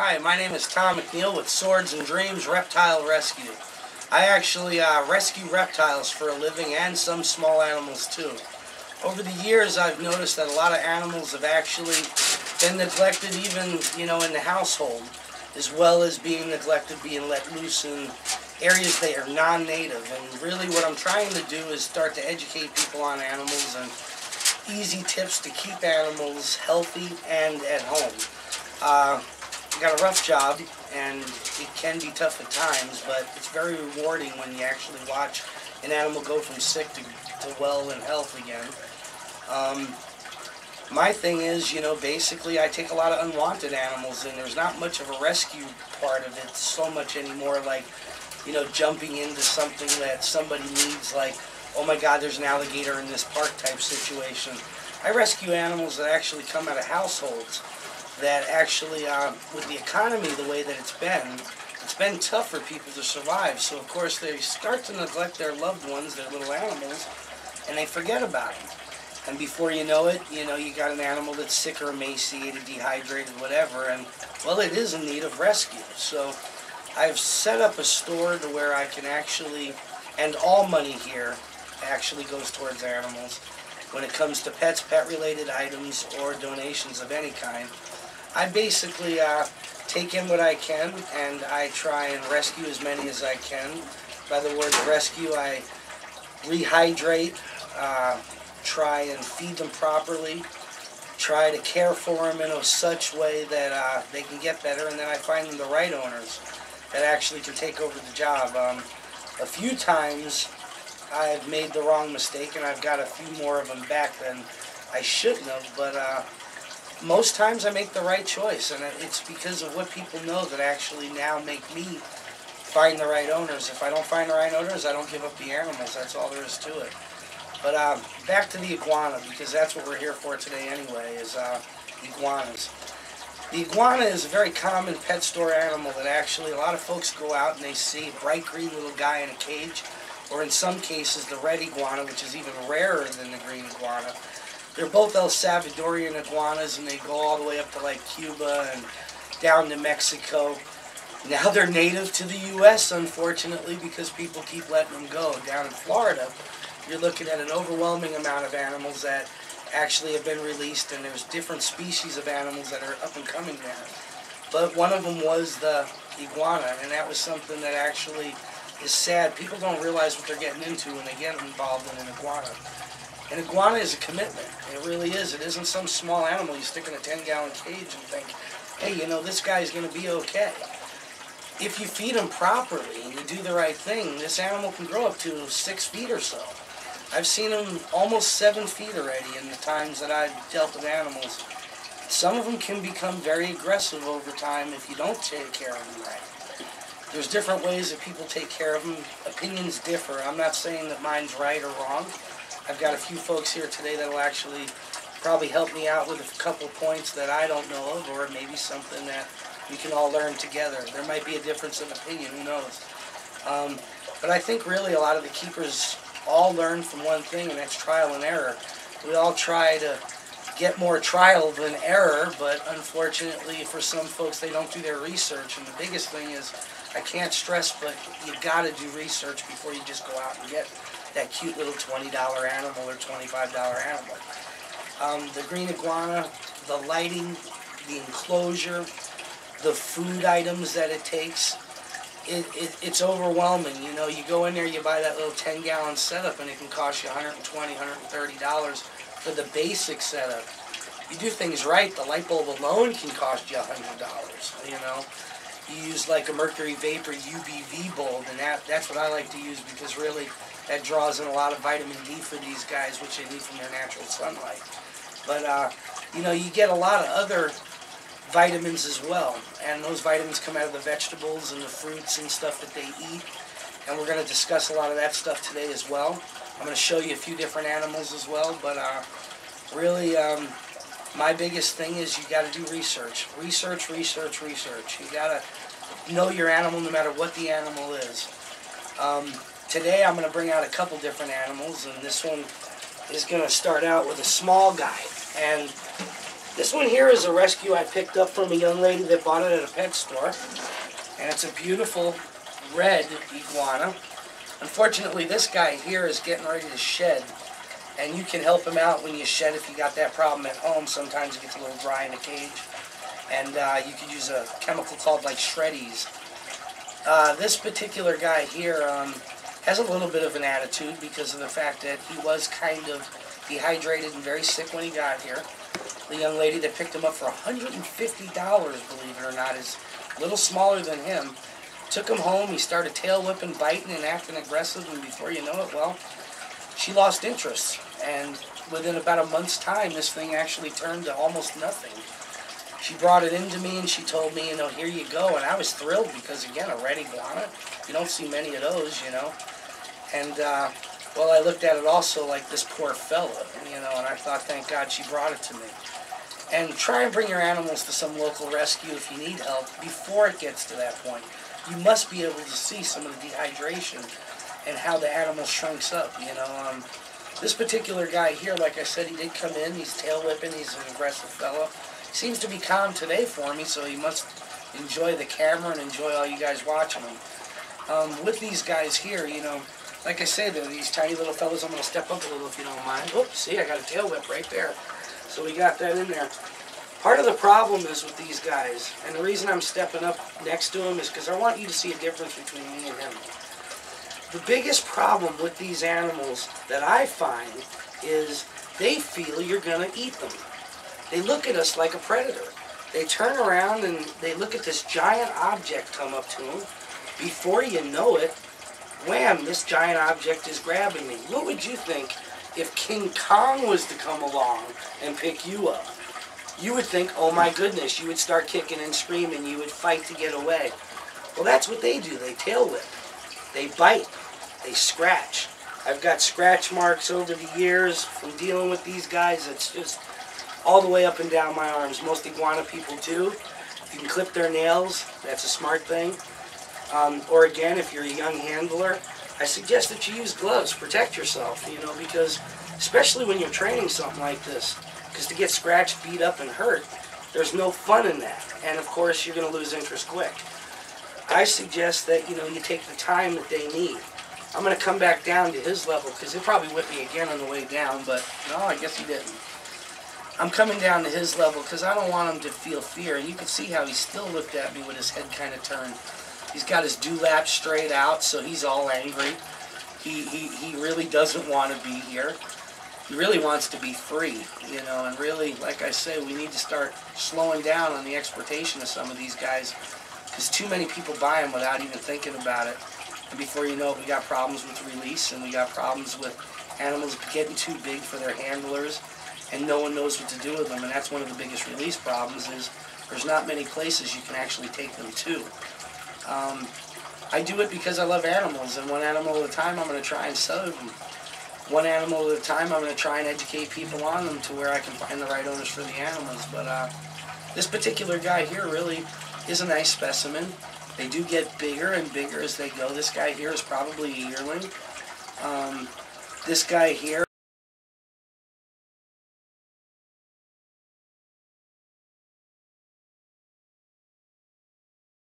Hi, my name is Tom McNeil with Swords and Dreams Reptile Rescue. I actually rescue reptiles for a living and some small animals too. Over the years I've noticed that a lot of animals have actually been neglected even, in the household, as well as being neglected, being let loose in areas they are non-native. And really what I'm trying to do is start to educate people on animals and easy tips to keep animals healthy and at home. Got a rough job, and it can be tough at times, but it's very rewarding when you actually watch an animal go from sick to well and health again. My thing is, basically I take a lot of unwanted animals, and there's not much of a rescue part of it so much anymore, like, jumping into something that somebody needs, like, oh my God, there's an alligator in this park type situation. I rescue animals that actually come out of households that actually, with the economy the way that it's been tough for people to survive. So of course they start to neglect their loved ones, their little animals, and they forget about them. And before you know it, you got an animal that's sick or emaciated, dehydrated, whatever, and well, it is in need of rescue. So I've set up a store to where I can actually, and all money here actually goes towards animals when it comes to pets, pet-related items, or donations of any kind. I basically take in what I can, and I try and rescue as many as I can. By the word rescue, I rehydrate, try and feed them properly, try to care for them in such way that they can get better, and then I find them the right owners that actually can take over the job. A few times I've made the wrong mistake, and I've got a few more of them back than I shouldn't have, but most times I make the right choice, and it's because of what people know that actually now make me find the right owners. If I don't find the right owners, I don't give up the animals. That's all there is to it. But back to the iguana, because that's what we're here for today anyway, is iguanas. The iguana is a very common pet store animal that actually a lot of folks go out and they see a bright green little guy in a cage, or in some cases the red iguana, which is even rarer than the green iguana. They're both El Salvadorian iguanas, and they go all the way up to like Cuba and down to Mexico. Now they're native to the U.S., unfortunately, because people keep letting them go. Down in Florida, you're looking at an overwhelming amount of animals that actually have been released, and there's different species of animals that are up and coming there. But one of them was the iguana, and that was something that actually is sad. People don't realize what they're getting into when they get involved in an iguana. An iguana is a commitment. It really is. It isn't some small animal you stick in a 10-gallon cage and think, hey, this guy's going to be okay. If you feed him properly and you do the right thing, this animal can grow up to 6 feet or so. I've seen them almost 7 feet already in the times that I've dealt with animals. Some of them can become very aggressive over time if you don't take care of them right. There's different ways that people take care of them. Opinions differ. I'm not saying that mine's right or wrong. I've got a few folks here today that will actually probably help me out with a couple points that I don't know of, or maybe something that we can all learn together. There might be a difference of opinion, who knows. But I think really a lot of the keepers all learn from one thing, and that's trial and error. We all try to get more trial than error, but unfortunately for some folks they don't do their research, and the biggest thing is, I can't stress, but you got to do research before you just go out and get that cute little $20 animal or $25 animal. The green iguana, the lighting, the enclosure, the food items that it takes, it's overwhelming. You know, you go in there, you buy that little 10-gallon setup, and it can cost you $120, $130 for the basic setup. You do things right, the light bulb alone can cost you $100, you know. You use like a mercury vapor UVV bulb, and that's what I like to use, because really that draws in a lot of vitamin D for these guys, which they need from their natural sunlight. But, you know, you get a lot of other vitamins as well, and those vitamins come out of the vegetables and the fruits and stuff that they eat, and we're going to discuss a lot of that stuff today as well. I'm going to show you a few different animals as well, but really my biggest thing is you got to do research. Research. You got to know your animal no matter what the animal is. Today I'm going to bring out a couple different animals, and this one is going to start out with a small guy. And this one here is a rescue I picked up from a young lady that bought it at a pet store. And it's a beautiful red iguana. Unfortunately, this guy here is getting ready to shed. And you can help him out when you shed if you got that problem at home. Sometimes it gets a little dry in the cage. And you can use a chemical called like Shreddies. This particular guy here has a little bit of an attitude because of the fact that he was kind of dehydrated and very sick when he got here. The young lady that picked him up for $150, believe it or not, is a little smaller than him. Took him home, he started tail whipping, biting, and acting aggressive, and before you know it, well, she lost interest. And within about a month's time, this thing actually turned to almost nothing. She brought it into me and she told me, you know, here you go. And I was thrilled because, again, a red iguana, you don't see many of those, you know. And, well, I looked at it also like this poor fella, you know, and I thought, thank God she brought it to me. And try and bring your animals to some local rescue if you need help before it gets to that point. You must be able to see some of the dehydration and how the animal shrinks up, you know. This particular guy here, like I said, he did come in. He's tail whipping. He's an aggressive fellow. He seems to be calm today for me, so he must enjoy the camera and enjoy all you guys watching him. With these guys here, you know, like I say, they're these tiny little fellas. I'm going to step up a little if you don't mind. Oops, see, I got a tail whip right there. So we got that in there. Part of the problem is with these guys, and the reason I'm stepping up next to them is because I want you to see a difference between me and him. The biggest problem with these animals that I find is they feel you're going to eat them. They look at us like a predator. They turn around and they look at this giant object come up to them. Before you know it, wham, this giant object is grabbing me. What would you think if King Kong was to come along and pick you up? You would think, oh my goodness, you would start kicking and screaming, you would fight to get away. Well, that's what they do. They tail whip. They bite. They scratch. I've got scratch marks over the years from dealing with these guys. It's just all the way up and down my arms. Most iguana people do. You can clip their nails. That's a smart thing. Or again, if you're a young handler, I suggest that you use gloves. Protect yourself, you know, because especially when you're training something like this, because to get scratched, beat up, and hurt, there's no fun in that. And of course, you're going to lose interest quick. I suggest that, you know, you take the time that they need. I'm going to come back down to his level because he'll probably whip me again on the way down, but no, I guess he didn't. I'm coming down to his level because I don't want him to feel fear. And you can see how he still looked at me with his head kind of turned. He's got his dewlap straight out, so he's all angry. He really doesn't want to be here. He really wants to be free, you know, and really, like I say, we need to start slowing down on the exportation of some of these guys because too many people buy them without even thinking about it. And before you know it, we got problems with release, and we got problems with animals getting too big for their handlers, and no one knows what to do with them. And that's one of the biggest release problems is there's not many places you can actually take them to. I do it because I love animals, and one animal at a time I'm going to try and save them. One animal at a time I'm going to try and educate people on them to where I can find the right owners for the animals. But this particular guy here really is a nice specimen. They do get bigger and bigger as they go. This guy here is probably a yearling. This guy here